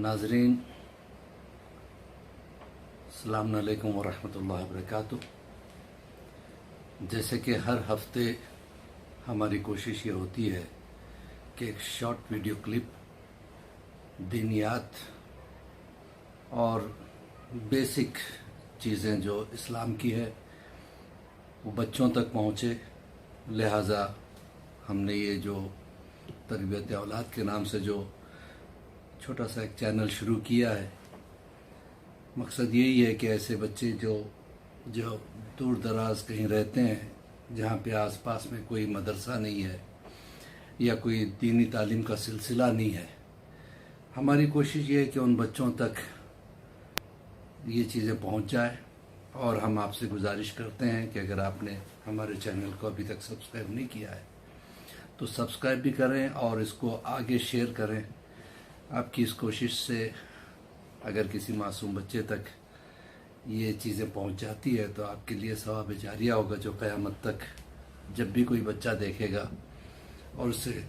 नाजरीन, अस्सलाम वालेकुम वरहमतुल्लाहि वबरकातुह। जैसे कि हर हफ्ते हमारी कोशिश ये होती है कि एक शॉर्ट वीडियो क्लिप दीनियात और बेसिक चीज़ें जो इस्लाम की है वो बच्चों तक पहुँचे। लिहाजा हमने ये जो तरबियत औलाद के नाम से जो छोटा सा एक चैनल शुरू किया है, मकसद यही है कि ऐसे बच्चे जो दूर दराज कहीं रहते हैं, जहाँ पे आसपास में कोई मदरसा नहीं है या कोई दीनी तालीम का सिलसिला नहीं है, हमारी कोशिश ये है कि उन बच्चों तक ये चीज़ें पहुँच जाए। और हम आपसे गुजारिश करते हैं कि अगर आपने हमारे चैनल को अभी तक सब्सक्राइब नहीं किया है तो सब्सक्राइब भी करें और इसको आगे शेयर करें। आपकी इस कोशिश से अगर किसी मासूम बच्चे तक ये चीज़ें पहुंच जाती है तो आपके लिए सवाब जारिया होगा, जो क़यामत तक जब भी कोई बच्चा देखेगा और उससे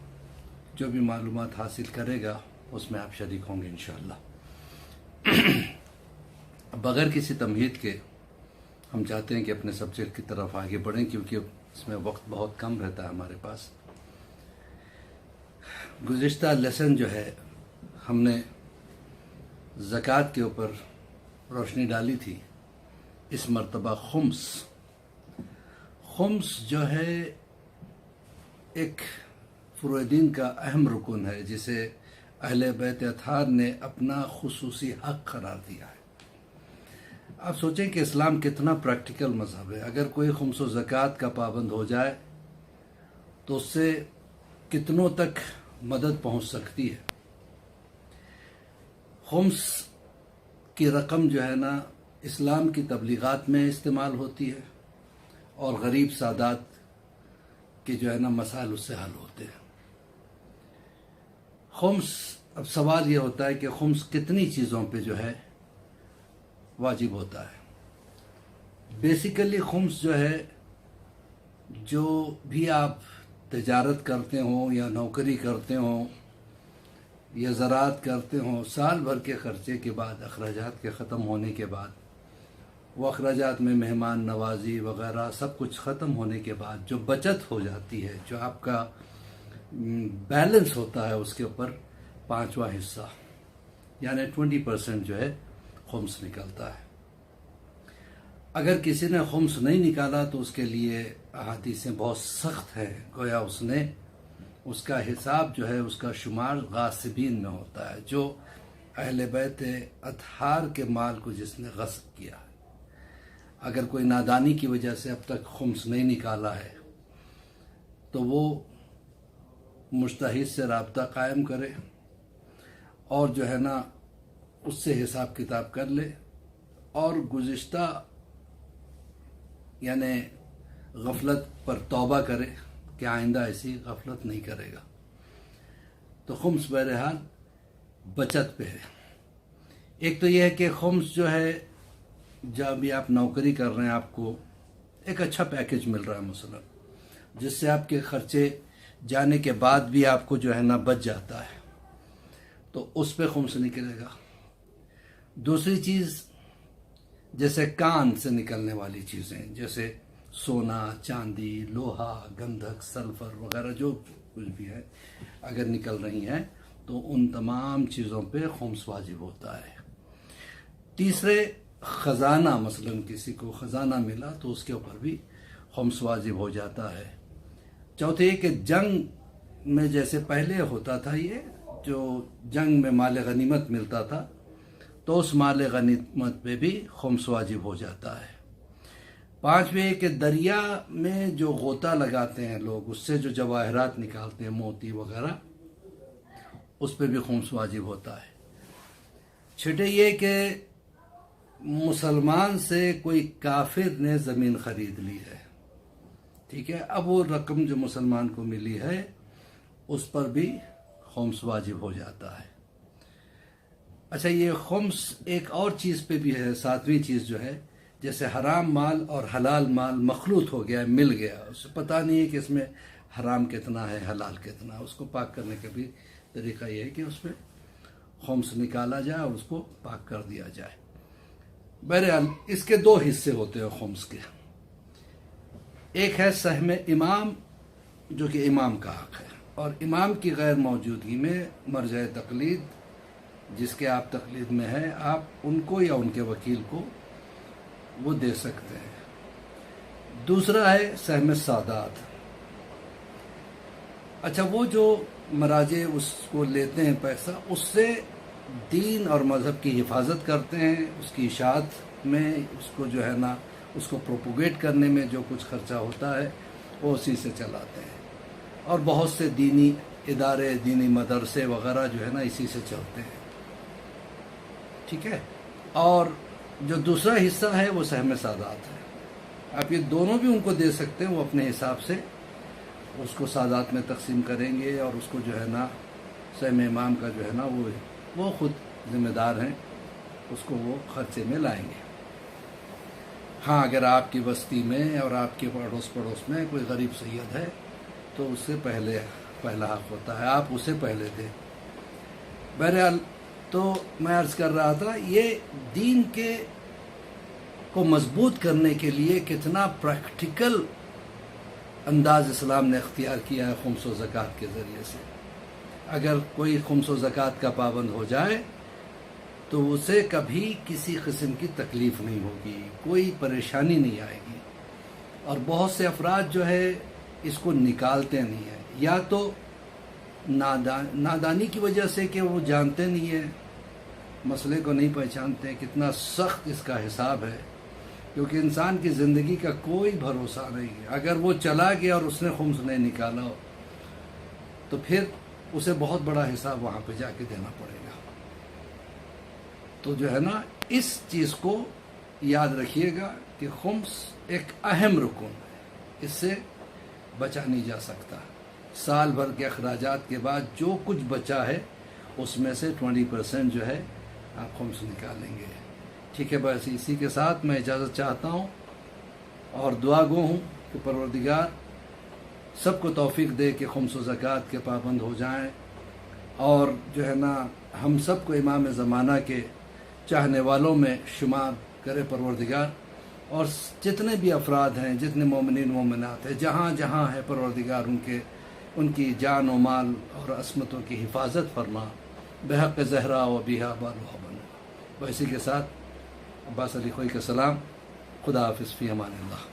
जो भी मालूमात हासिल करेगा उसमें आप शरीक होंगे इंशाअल्लाह। बग़ैर किसी तमहीद के हम चाहते हैं कि अपने सब्जेक्ट की तरफ आगे बढ़ें, क्योंकि इसमें वक्त बहुत कम रहता है हमारे पास। गुज़िश्ता लेसन जो है हमने ज़कात के ऊपर रोशनी डाली थी। इस मर्तबा खुम्स जो है एक फुरूदीन का अहम रुकन है, जिसे अहले बैत अतहार ने अपना खुसूसी हक़ करार दिया है। आप सोचें कि इस्लाम कितना प्रैक्टिकल मज़हब है। अगर कोई खुम्स व ज़कात का पाबंद हो जाए तो उससे कितनों तक मदद पहुंच सकती है। खुम्स की रकम जो है ना, इस्लाम की तबलीगात में इस्तेमाल होती है और गरीब सादात के जो है ना मसाइल उससे हल होते हैं। खुम्स, अब सवाल ये होता है कि खुम्स कितनी चीज़ों पे जो है वाजिब होता है। बेसिकली खुम्स जो है, जो भी आप तिजारत करते हो या नौकरी करते हो या ज़राअत करते हो, साल भर के ख़र्चे के बाद, अखराजात के ख़त्म होने के बाद, वो अखराजात में मेहमान नवाजी वग़ैरह सब कुछ ख़त्म होने के बाद जो बचत हो जाती है, जो आपका बैलेंस होता है, उसके ऊपर 5वां हिस्सा यानी 20% जो है खुम्स निकलता है। अगर किसी ने खुम्स नहीं निकाला तो उसके लिए अहादीसें बहुत सख्त हैं। गोया उसका हिसाब जो है, उसका शुमार गासिबीन में होता है, जो अहले बैत अतहार के माल को जिसने गस्ब किया है। अगर कोई नादानी की वजह से अब तक खुम्स नहीं निकाला है तो वो मुज्तहिद से राब्ता कायम करे और जो है ना उससे हिसाब किताब कर ले और गुज़िश्ता यानी गफलत पर तौबा करे कि आइंदा ऐसी गफलत नहीं करेगा। तो खुम्स बहरहाल बचत पे है। एक तो यह है कि खुम्स जो है, जब भी आप नौकरी कर रहे हैं आपको एक अच्छा पैकेज मिल रहा है मसलन, जिससे आपके खर्चे जाने के बाद भी आपको जो है ना बच जाता है, तो उस पे खुम्स निकलेगा। दूसरी चीज़, जैसे कान से निकलने वाली चीज़ें, जैसे सोना, चांदी, लोहा, गंधक, सल्फर वगैरह जो कुछ भी है, अगर निकल रही हैं तो उन तमाम चीज़ों पे खुम्स वाजिब होता है। तीसरे, ख़जाना, मसलन किसी को ख़जाना मिला तो उसके ऊपर भी खुम्स वाजिब हो जाता है। चौथे कि जंग में जैसे पहले होता था, ये जो जंग में माल गनीमत मिलता था तो उस माल गनीमत पे भी खुम्स वाजिब हो जाता है। पांचवें कि दरिया में जो गोता लगाते हैं लोग, उससे जो जवाहरात निकालते हैं, मोती वगैरह, उस पे भी खुम्स वाजिब होता है। छठे ये कि मुसलमान से कोई काफिर ने ज़मीन ख़रीद ली है, ठीक है, अब वो रकम जो मुसलमान को मिली है उस पर भी खुम्स वाजिब हो जाता है। अच्छा, ये खुम्स एक और चीज़ पे भी है, सातवीं चीज़ जो है, जैसे हराम माल और हलाल माल मखलूत हो गया, मिल गया, उससे पता नहीं है कि इसमें हराम कितना है हलाल कितना, उसको पाक करने का भी तरीका यह है कि उसमें خمس نکالا جائے اور اس کو پاک کر دیا جائے۔ بہرحال اس کے دو حصے ہوتے ہیں خمس کے، ایک ہے سہم امام جو کہ امام کا حق ہے، اور امام کی غیر موجودگی میں مرجع تقلید جس کے آپ تقلید میں ہیں، آپ ان کو یا ان کے وکیل کو وہ دے سکتے ہیں۔ دوسرا ہے سہم سادات۔ اچھا، وہ جو مراجع اس کو لیتے ہیں پیسہ، اس سے دین اور مذہب کی حفاظت کرتے ہیں، اس کی اشاعت میں اس کو جو ہے نا اس کو پروپوگیٹ کرنے میں جو کچھ خرچہ ہوتا ہے وہ اسی سے چلاتے ہیں، اور بہت سے دینی ادارے، دینی مدرسے وغیرہ جو ہے نا اسی سے چلتے ہیں، ٹھیک ہے۔ اور جو دوسرا حصہ ہے وہ سہم سادات ہے۔ آپ یہ دونوں بھی ان کو دے سکتے ہیں، وہ اپنے حساب سے اس کو سادات میں تقسیم کریں گے، اور اس کو جو ہے نا سہم امام کا جو ہے نا وہ خود ذمہ دار ہیں، اس کو وہ خرچے میں لائیں گے۔ ہاں، اگر آپ کی بستی میں اور آپ کے پڑوس میں کوئی غریب سید ہے تو اس سے پہلا حق ہوتا ہے، آپ اسے پہلے دیں۔ بہرحال تو میں عرض کر رہا تھا، یہ دین کو مضبوط کرنے کے لیے کتنا پریکٹیکل انداز اسلام نے اختیار کیا ہے خمس و زکوٰۃ کے ذریعے سے۔ اگر کوئی خمس و زکوٰۃ کا پابند ہو جائے تو اسے کبھی کسی قسم کی تکلیف نہیں ہوگی، کوئی پریشانی نہیں آئے گی۔ اور بہت سے افراد جو ہے اس کو نکالتے نہیں ہیں، یا تو نادانی کی وجہ سے کہ وہ جانتے نہیں ہیں، مسئلے کو نہیں پہچانتے ہیں کتنا سخت اس کا حساب ہے، کیونکہ انسان کی زندگی کا کوئی بھروسہ نہیں ہے۔ اگر وہ چلا گیا اور اس نے خمس نہیں نکالا تو پھر اسے بہت بڑا حساب وہاں پہ جا کے دینا پڑے گا۔ تو جو ہے نا اس چیز کو یاد رکھیے گا کہ خمس ایک اہم رکن ہے، اس سے بچا نہیں جا سکتا۔ سال بھر کے اخراجات کے بعد جو کچھ بچا ہے اس میں سے 20% جو ہے آپ خمس نکالیں گے، ٹھیک ہے۔ بس اسی کے ساتھ میں اجازت چاہتا ہوں، اور دعا گو ہوں کہ پروردگار سب کو توفیق دے کہ خمس و زکوٰۃ کے پابند ہو جائیں، اور جو ہے نا ہم سب کو امام زمانہ کے چاہنے والوں میں شمار کرے پروردگار، اور جتنے بھی افراد ہیں، جتنے مومنین مومنات ہیں، جہاں جہاں ہے پروردگار ان کی جان و مال اور عصمتوں کی حفاظت فرما، بحق زہرا و بیہا بالو بن۔ اسی کے ساتھ عباس علی خوئی کا سلام، خدا حافظ، فی امان اللہ۔